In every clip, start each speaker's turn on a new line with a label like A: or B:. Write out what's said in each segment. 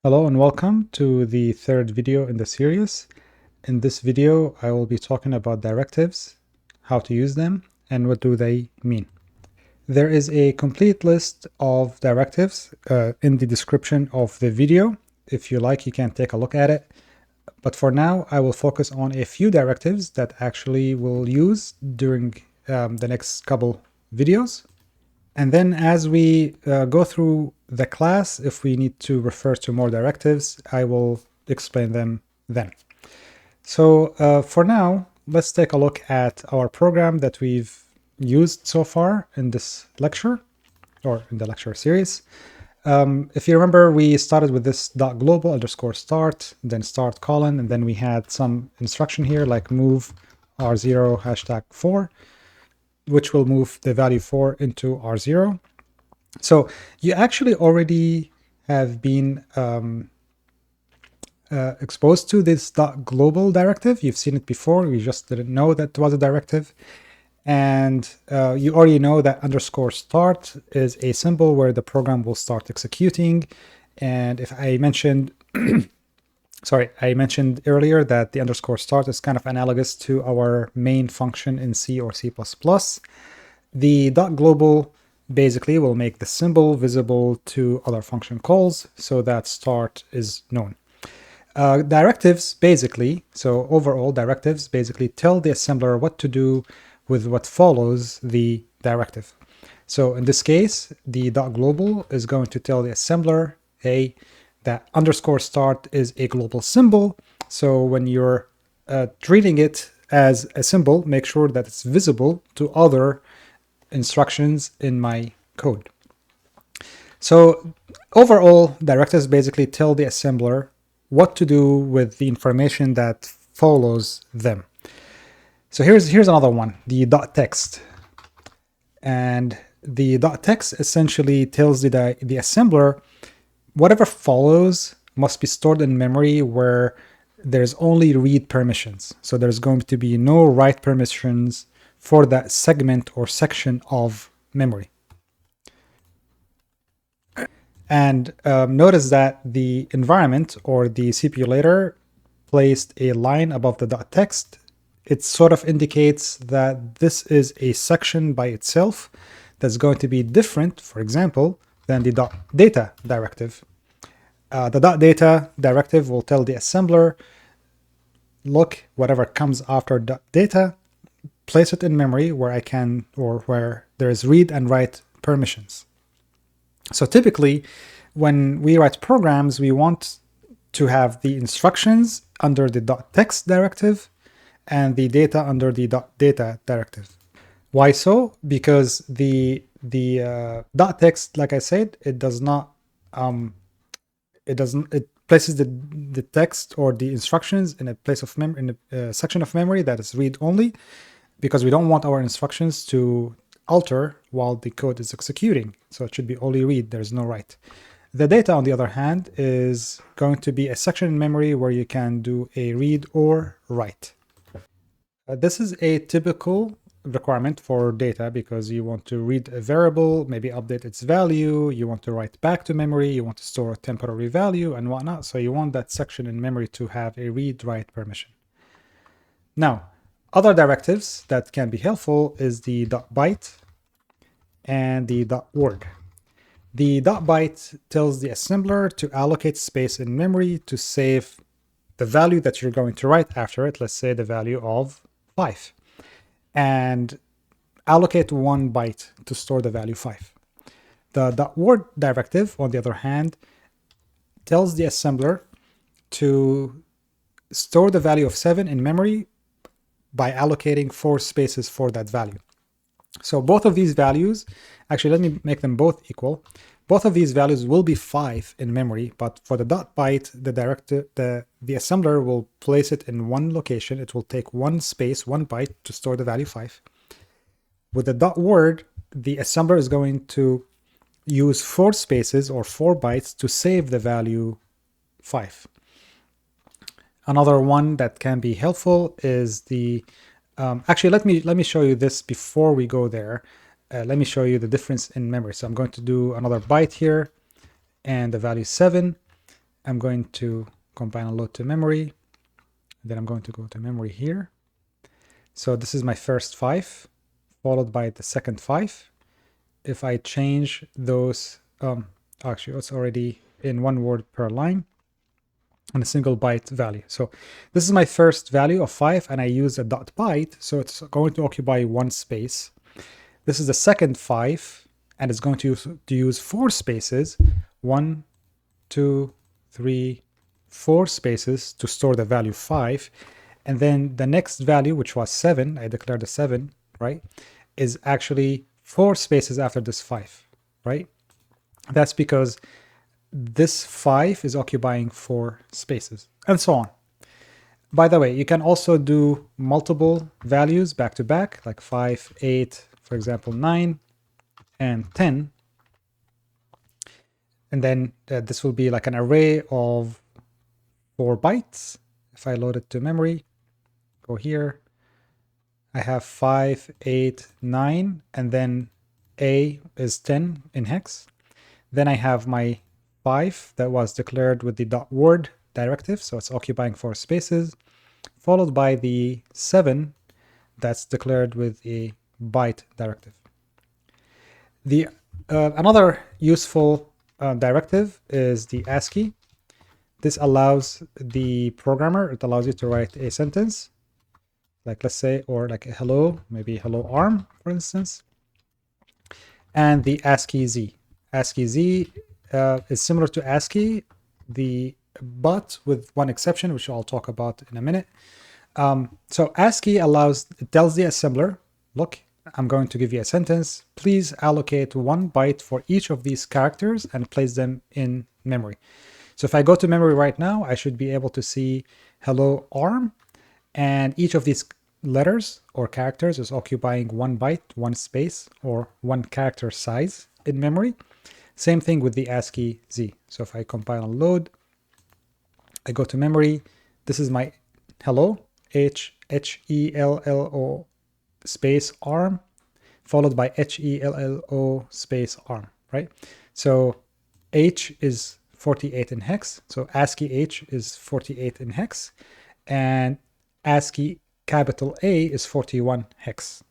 A: Hello and welcome to the third video in the series. In this video, I will be talking about directives, how to use them, and what do they mean. There is a complete list of directives in the description of the video. If you like, you can take a look at it. But for now, I will focus on a few directives that actually we'll use during the next couple videos. And then as we go through the class, if we need to refer to more directives, I will explain them then. So for now, let's take a look at our program that we've used so far in this lecture, or in the lecture series. If you remember, we started with this .global underscore start, then start colon, and then we had some instruction here like move R0 hashtag 4, which will move the value 4 into R0. So you actually already have been exposed to this .global directive. You've seen it before. You just didn't know that it was a directive. And you already know that underscore start is a symbol where the program will start executing. And if I mentioned, I mentioned earlier that the underscore start is kind of analogous to our main function in C or C++. The .global basically will make the symbol visible to other function calls so that start is known. Directives basically, so overall directives basically tell the assembler what to do with what follows the directive. So in this case, the .global is going to tell the assembler, hey, that underscore start is a global symbol. So when you're treating it as a symbol, make sure that it's visible to other instructions in my code. So overall, directives basically tell the assembler what to do with the information that follows them. So here's another one, the .text. And the .text essentially tells the assembler whatever follows must be stored in memory where there's only read permissions. So there's going to be no write permissions for that segment or section of memory. And notice that the environment or the CPU later placed a line above the .text. It sort of indicates that this is a section by itself that's going to be different, for example, than the .data directive. The .data directive will tell the assembler, look, whatever comes after .data, place it in memory where I can, or where there is read and write permissions. So typically, when we write programs, we want to have the instructions under the .text directive and the data under the .data directive. Why so? Because the .text, like I said, it does not it places the text or the instructions in a place of memory, in a section of memory that is read only, because we don't want our instructions to alter while the code is executing. So it should be only read, there's no write. The data, on the other hand, is going to be a section in memory where you can do a read or write. This is a typical requirement for data because you want to read a variable, maybe update its value, you want to write back to memory, you want to store a temporary value and whatnot. So you want that section in memory to have a read-write permission. Now, other directives that can be helpful is the .byte and the .word. The .byte tells the assembler to allocate space in memory to save the value that you're going to write after it, let's say the value of 5, and allocate 1 byte to store the value 5. The .word directive, on the other hand, tells the assembler to store the value of 7 in memory by allocating 4 spaces for that value. So both of these values, actually let me make them both equal. Both of these values will be 5 in memory, but for the .byte, the assembler will place it in one location. It will take 1 space, 1 byte to store the value 5. With the .word, the assembler is going to use 4 spaces or 4 bytes to save the value 5. Another one that can be helpful is the actually, let me show you this before we go there. Let me show you the difference in memory. So I'm going to do another byte here, and the value is 7. I'm going to combine and load to memory. Then I'm going to go to memory here. So this is my first 5, followed by the second 5. If I change those, actually it's already in 1 word per line and a single byte value. So this is my first value of 5, and I use a dot byte, so it's going to occupy 1 space. This is the second 5, and it's going to use 4 spaces, 1, 2, 3, 4 spaces to store the value 5. And then the next value, which was 7, I declared a 7, right, is actually 4 spaces after this 5, right? That's because this 5 is occupying 4 spaces, and so on. By the way, you can also do multiple values back to back, like 5, 8, for example, 9, and 10. And then this will be like an array of 4 bytes. If I load it to memory, go here, I have 5, 8, 9, and then A is 10 in hex. Then I have my 5 that was declared with the .word directive, so it's occupying 4 spaces, followed by the 7 that's declared with a byte directive. The another useful directive is the ASCII. This allows the programmer, it allows you to write a sentence, like let's say, or like a hello, maybe hello ARM, for instance, and the ASCII Z. ASCII Z is similar to ASCII, but with one exception, which I'll talk about in a minute. So ASCII it tells the assembler, look, I'm going to give you a sentence. Please allocate 1 byte for each of these characters and place them in memory. So if I go to memory right now, I should be able to see hello ARM, and each of these letters or characters is occupying 1 byte, 1 space, or 1 character size in memory. Same thing with the ASCII Z. So if I compile and load, I go to memory. This is my hello, HELLO space ARM, followed by HELLO space ARM, right? So H is 48 in hex. So ASCII H is 48 in hex, and ASCII capital A is 41 hex,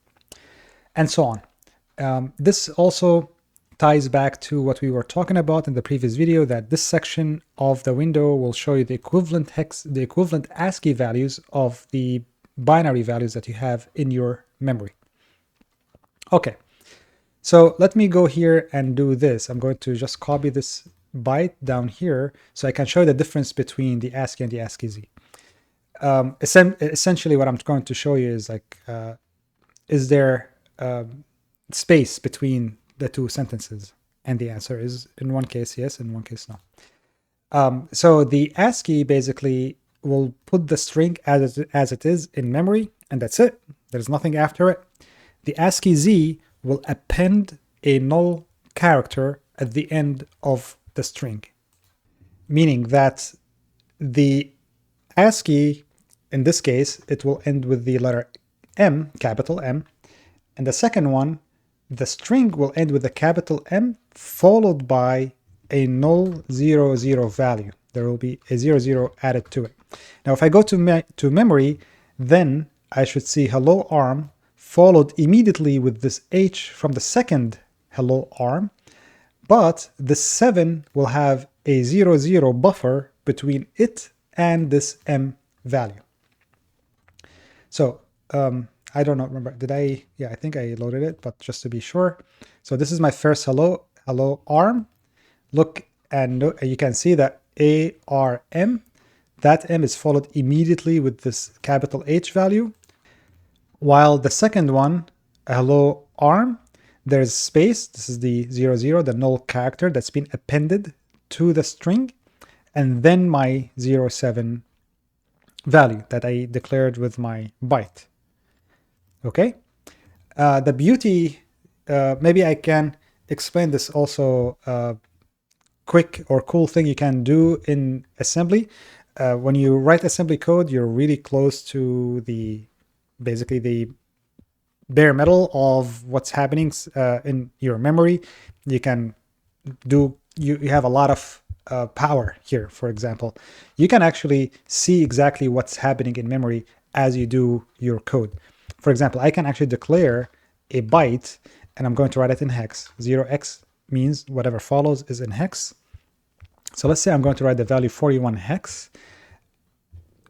A: and so on. This also ties back to what we were talking about in the previous video, that this section of the window will show you the equivalent ASCII values of the binary values that you have in your memory. Okay, so let me go here and do this. I'm going to just copy this byte down here so I can show you the difference between the ASCII and the ASCII Z. Essentially what I'm going to show you is like, is there space between the two sentences? And the answer is, in one case yes, in one case no. So the ASCII basically will put the string as it is in memory, and that's it. There's nothing after it. The ASCII Z will append a null character at the end of the string, meaning that the ASCII, in this case, it will end with the letter M, capital M, and the second one, the string will end with a capital M followed by a null 00 value. There will be a 00 added to it. Now, if I go to memory, then I should see hello ARM followed immediately with this H from the second hello ARM, but the 7 will have a 00 buffer between it and this M value. So I don't know, remember, did I? Yeah, I think I loaded it, but just to be sure. So this is my first hello ARM. Look, and you can see that ARM, that M is followed immediately with this capital H value, while the second one, hello ARM, there's space. This is the 00, the null character that's been appended to the string, and then my 07 value that I declared with my byte. Okay, the beauty, maybe I can explain this also, quick or cool thing you can do in assembly. When you write assembly code, you're really close to basically the bare metal of what's happening in your memory. You can do, you have a lot of power here, for example, you can actually see exactly what's happening in memory as you do your code. For example, I can actually declare a byte and I'm going to write it in hex. 0x means whatever follows is in hex. So let's say I'm going to write the value 41 hex.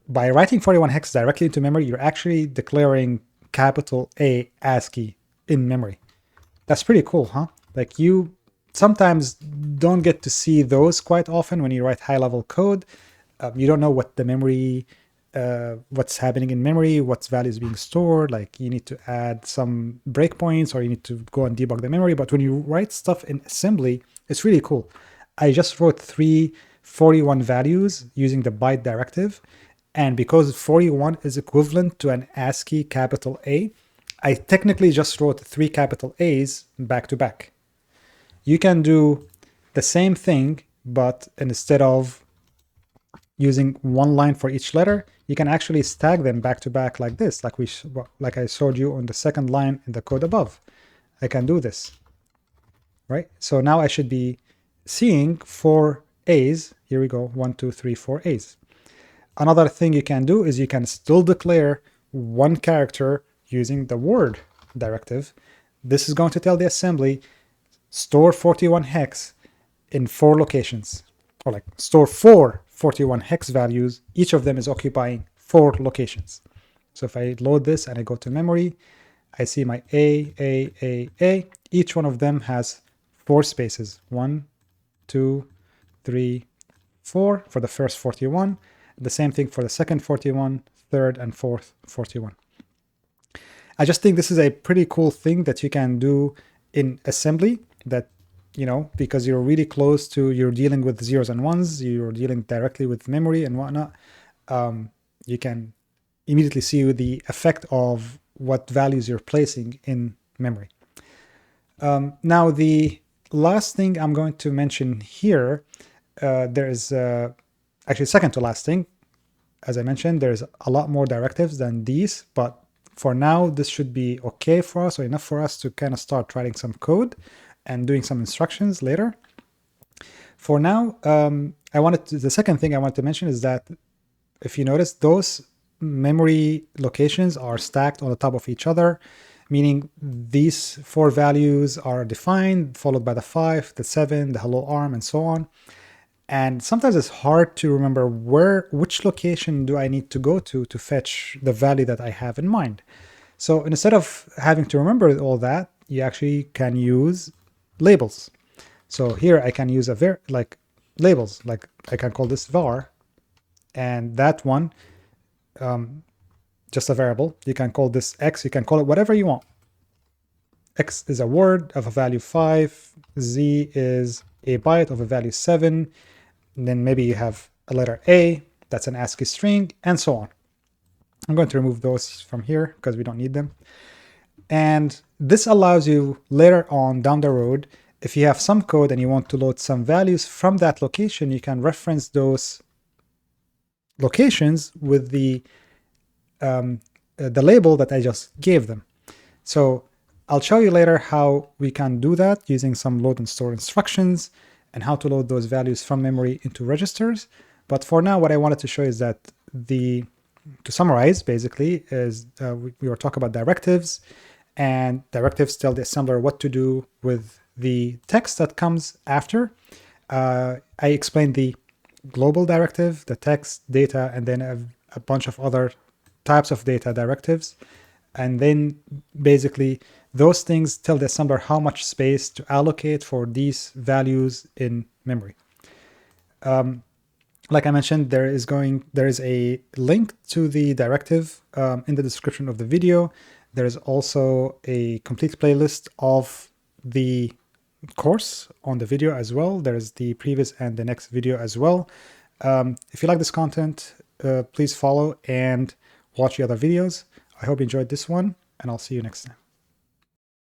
A: By writing 41 hex directly into memory, you're actually declaring capital A ASCII in memory. That's pretty cool, huh? Like, you sometimes don't get to see those quite often when you write high-level code. You don't know what the memory, what's happening in memory, what's values being stored. Like, you need to add some breakpoints or you need to go and debug the memory. But when you write stuff in assembly, it's really cool. I just wrote 3 41 values using the byte directive. And because 41 is equivalent to an ASCII capital A, I technically just wrote 3 capital A's back to back. You can do the same thing, but instead of using one line for each letter, you can actually stack them back to back like this, like I showed you on the second line in the code above. I can do this, right? So now I should be seeing 4 A's. Here we go, 1, 2, 3, 4 A's. Another thing you can do is you can still declare one character using the word directive. This is going to tell the assembly, store 41 hex in 4 locations, or like store 4 41 hex values. Each of them is occupying 4 locations. So if I load this and I go to memory, I see my A. Each one of them has 4 spaces. 1, 2, 3, 4 for the first 41. The same thing for the second 41, third and fourth 41. I just think this is a pretty cool thing that you can do in assembly, that, you know, because you're really close to, you're dealing with zeros and ones, you're dealing directly with memory and whatnot. You can immediately see the effect of what values you're placing in memory. Now, the last thing I'm going to mention here, there is actually second to last thing. As I mentioned, there's a lot more directives than these, but for now, this should be okay for us, or enough for us to kind of start writing some code and doing some instructions later. For now, the second thing I wanted to mention is that if you notice, those memory locations are stacked on the top of each other, meaning these 4 values are defined, followed by the 5, the 7, the hello arm, and so on. And sometimes it's hard to remember which location do I need to go to fetch the value that I have in mind. So instead of having to remember all that, you actually can use labels. So here I can use labels, like I can call this var, and that one, just a variable. You can call this x, you can call it whatever you want. X is a word of a value 5, z is a byte of a value 7, and then maybe you have a letter A, that's an ASCII string, and so on. I'm going to remove those from here because we don't need them. And this allows you later on down the road, if you have some code and you want to load some values from that location, you can reference those locations with the label that I just gave them. So I'll show you later how we can do that using some load and store instructions and how to load those values from memory into registers. But for now, what I wanted to show is that to summarize, basically, is we were talking about directives, and directives tell the assembler what to do with the text that comes after. I explained the global directive, the text, data, and then a bunch of other types of data directives. And then basically those things tell the assembler how much space to allocate for these values in memory. Like I mentioned, there is a link to the directive in the description of the video. There is also a complete playlist of the course on the video as well. There is the previous and the next video as well. If you like this content, please follow and watch the other videos. I hope you enjoyed this one, and I'll see you next time.